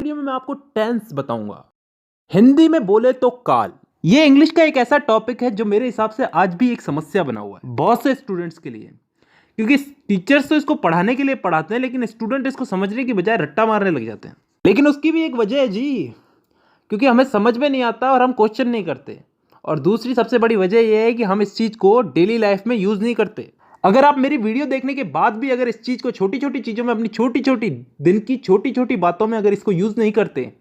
Video में मैं आपको टेंस बताऊंगा। हिंदी में बोले तो काल। ये इंग्लिश का एक ऐसा टॉपिक है जो मेरे हिसाब से आज भी एक समस्या बना हुआ है बहुत से स्टूडेंट्स के लिए, क्योंकि टीचर्स तो इसको पढ़ाने के लिए पढ़ाते हैं लेकिन स्टूडेंट इसको समझने की बजाय रट्टा मारने लग जाते हैं। लेकिन उसकी भी एक वजह है जी, क्योंकि हमें समझ में नहीं आता और हम क्वेश्चन नहीं करते। और दूसरी सबसे बड़ी वजह यह है कि हम इस चीज़ को डेली लाइफ में यूज़ नहीं करते। अगर आप मेरी वीडियो देखने के बाद भी अगर इस चीज़ को छोटी छोटी चीज़ों में, अपनी छोटी छोटी दिन की छोटी छोटी बातों में अगर इसको यूज़ नहीं करते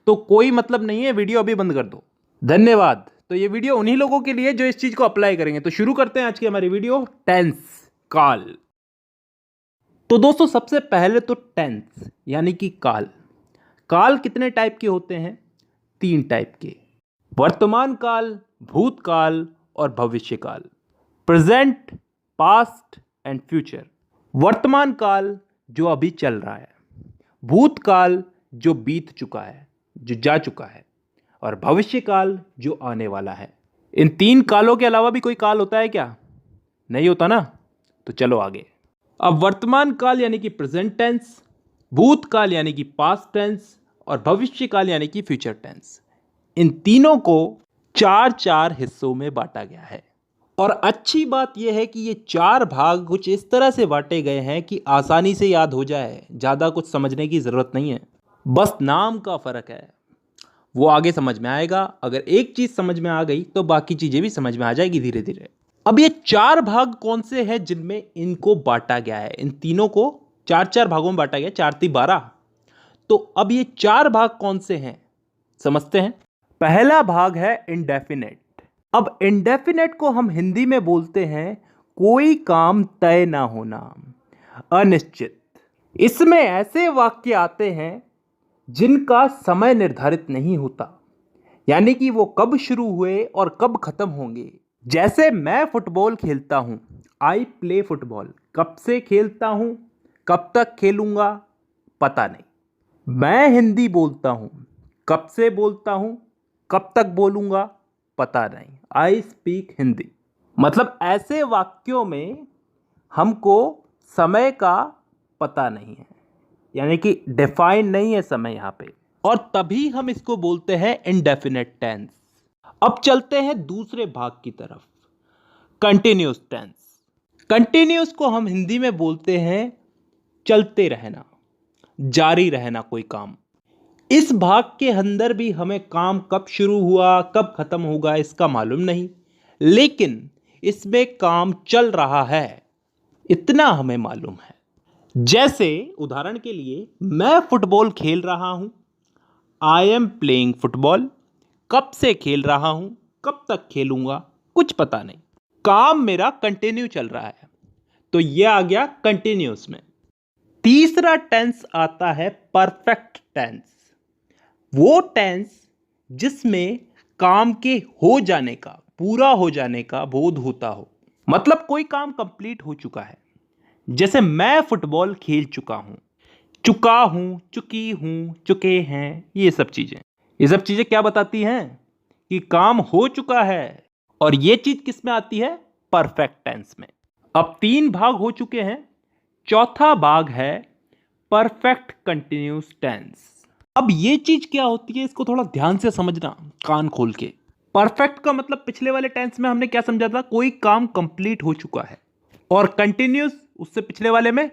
तो कोई मतलब नहीं है, वीडियो अभी बंद कर दो। धन्यवाद। तो ये वीडियो उन्हीं लोगों के लिए जो इस चीज़ को अप्लाई करेंगे। तो शुरू करते हैं आज की हमारी वीडियो, टेंस, काल। तो दोस्तों सबसे पहले तो टेंस यानी कि काल। काल कितने टाइप के होते हैं? 3 टाइप के, वर्तमान काल, भूतकाल और भविष्य काल। Present, past and future. वर्तमान काल जो अभी चल रहा है, भूतकाल जो बीत चुका है, जो जा चुका है, और भविष्य काल जो आने वाला है। इन 3 कालों के अलावा भी कोई काल होता है क्या? नहीं होता ना। तो चलो आगे। अब वर्तमान काल यानी कि प्रेजेंट टेंस, भूतकाल यानी कि पास्ट टेंस और भविष्य काल यानी कि फ्यूचर टेंस। इन तीनों को 4 हिस्सों में बांटा गया है। और अच्छी बात यह है कि ये 4 भाग कुछ इस तरह से बांटे गए हैं कि आसानी से याद हो जाए, ज़्यादा कुछ समझने की ज़रूरत नहीं है। बस नाम का फ़र्क है, वो आगे समझ में आएगा। अगर एक चीज़ समझ में आ गई तो बाकी चीज़ें भी समझ में आ जाएगी धीरे धीरे। अब ये 4 भाग कौन से हैं जिनमें इनको बांटा गया है? इन तीनों को 4 भागों में बांटा गया, 4 × 12। तो अब ये 4 भाग कौन से हैं समझते हैं। पहला भाग है इंडेफिनेट। अब इंडेफिनेट को हम हिंदी में बोलते हैं कोई काम तय ना होना, अनिश्चित। इसमें ऐसे वाक्य आते हैं जिनका समय निर्धारित नहीं होता, यानी कि वो कब शुरू हुए और कब खत्म होंगे। जैसे मैं फुटबॉल खेलता हूं, आई प्ले फुटबॉल। कब से खेलता हूं, कब तक खेलूंगा, पता नहीं। मैं हिंदी बोलता हूं, कब से बोलता हूं, कब तक बोलूंगा, पता नहीं। I speak Hindi. मतलब ऐसे वाक्यों में हमको समय का पता नहीं है, यानी कि डिफाइन नहीं है समय यहां पे, और तभी हम इसको बोलते हैं इंडेफिनेट टेंस। अब चलते हैं दूसरे भाग की तरफ, कंटिन्यूअस टेंस। कंटिन्यूअस को हम हिंदी में बोलते हैं चलते रहना, जारी रहना कोई काम। इस भाग के अंदर भी हमें काम कब शुरू हुआ कब खत्म होगा इसका मालूम नहीं, लेकिन इसमें काम चल रहा है इतना हमें मालूम है। जैसे उदाहरण के लिए, मैं फुटबॉल खेल रहा हूं, आई एम प्लेइंग फुटबॉल। कब से खेल रहा हूं, कब तक खेलूंगा, कुछ पता नहीं। काम मेरा कंटिन्यू चल रहा है, तो यह आ गया कंटिन्यूअस में। तीसरा टेंस आता है परफेक्ट टेंस। वो टेंस जिसमें काम के हो जाने का, पूरा हो जाने का बोध होता हो, मतलब कोई काम कंप्लीट हो चुका है। जैसे मैं फुटबॉल खेल चुका हूं, चुका हूं, चुकी हूं, चुके हैं, ये सब चीजें क्या बताती हैं? कि काम हो चुका है। और ये चीज किस में आती है? परफेक्ट टेंस में। अब 3 भाग हो चुके हैं, चौथा भाग है परफेक्ट कंटिन्यूअस टेंस। अब ये चीज क्या होती है, इसको थोड़ा ध्यान से समझना, कान खोल के। परफेक्ट का मतलब पिछले वाले टेंस में हमने क्या समझा था? कोई काम कंप्लीट हो चुका है। और कंटिन्यूअस उससे पिछले वाले में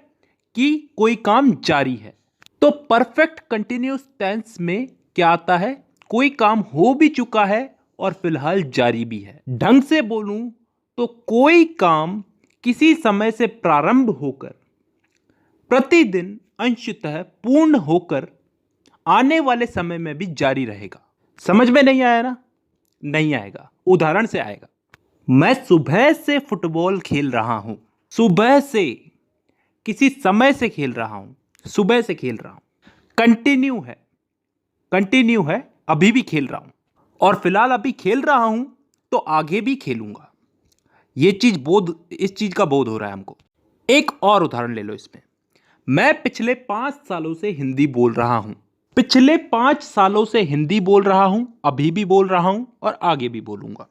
कि कोई काम जारी है। तो परफेक्ट कंटिन्यूअस टेंस में क्या आता है? कोई काम हो भी चुका है और फिलहाल जारी भी है। ढंग से बोलूं तो कोई काम किसी समय से प्रारंभ होकर प्रतिदिन अंशतः पूर्ण होकर आने वाले समय में भी जारी रहेगा। समझ में नहीं आया ना? नहीं आएगा, उदाहरण से आएगा। मैं सुबह से फुटबॉल खेल रहा हूं। सुबह से, किसी समय से खेल रहा हूं, सुबह से खेल रहा हूं। कंटिन्यू है, अभी भी खेल रहा हूं, और फिलहाल अभी खेल रहा हूं तो आगे भी खेलूंगा। इस चीज का बोध हो रहा है हमको। एक और उदाहरण ले लो इसमें। मैं पिछले 5 सालों से हिंदी बोल रहा हूं। पिछले 5 सालों से हिंदी बोल रहा हूं, अभी भी बोल रहा हूं और आगे भी बोलूंगा।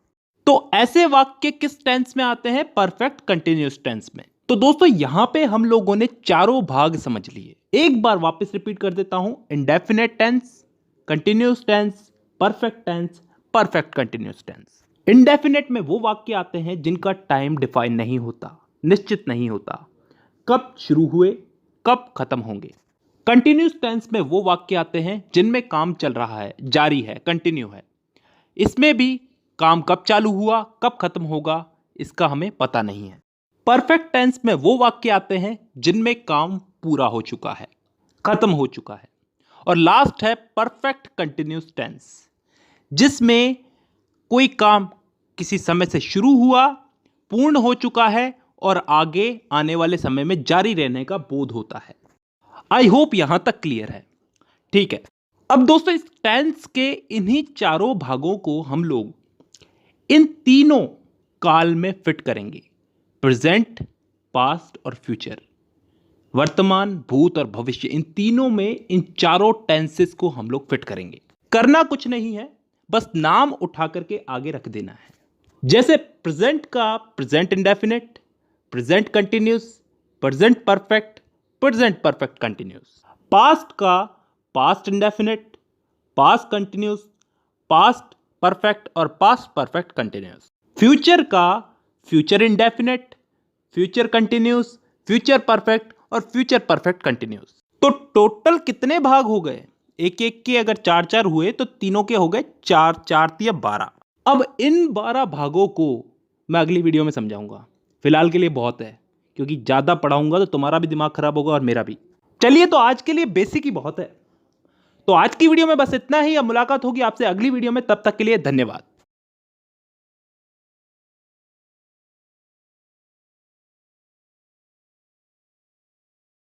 तो ऐसे वाक्य किस टेंस में आते हैं? परफेक्ट कंटिन्यूअस टेंस में। तो दोस्तों यहां पे हम लोगों ने चारों भाग समझ लिए। एक बार वापस रिपीट कर देता हूं। Indefinite tense, continuous tense, perfect tense, perfect continuous tense. Indefinite में वो वाक्य आते हैं जिनका टाइम डिफाइन नहीं होता, निश्चित नहीं होता, कब शुरू हुए कब खत्म होंगे। कंटिन्यूस टेंस में वो वाक्य आते हैं जिनमें काम चल रहा है, जारी है, कंटिन्यू है। इसमें भी काम कब चालू हुआ कब खत्म होगा इसका हमें पता नहीं है। परफेक्ट टेंस में वो वाक्य आते हैं जिनमें काम पूरा हो चुका है, खत्म हो चुका है। और लास्ट है परफेक्ट कंटिन्यूस टेंस, जिसमें कोई काम किसी समय से शुरू हुआ, पूर्ण हो चुका है और आगे आने वाले समय में जारी रहने का बोध होता है। आई होप यहां तक क्लियर है। ठीक है, अब दोस्तों इस टेंस के इन्हीं चारों भागों को हम लोग इन तीनों काल में फिट करेंगे। प्रेजेंट, पास्ट और फ्यूचर, वर्तमान, भूत और भविष्य, इन तीनों में इन चारों टेंसेस को हम लोग फिट करेंगे। करना कुछ नहीं है, बस नाम उठा करके आगे रख देना है। जैसे प्रेजेंट का present indefinite, present continuous, present perfect, present perfect continuous. Past का past indefinite, past continuous, past perfect और पास्ट परफेक्ट कंटिन्यूस। फ्यूचर का future indefinite, future continuous, future perfect और फ्यूचर परफेक्ट कंटिन्यूस। तो टोटल कितने भाग हो गए? एक एक के अगर चार चार हुए तो तीनों के हो गए चार, चार तिया 12। अब इन 12 भागों को मैं अगली वीडियो में समझाऊंगा। फिलहाल के लिए बहुत है, क्योंकि ज़्यादा पढ़ाऊंगा तो तुम्हारा भी दिमाग खराब होगा और मेरा भी। चलिए, तो आज के लिए बेसिक ही बहुत है। तो आज की वीडियो में बस इतना ही। अब मुलाकात होगी आपसे अगली वीडियो में, तब तक के लिए धन्यवाद।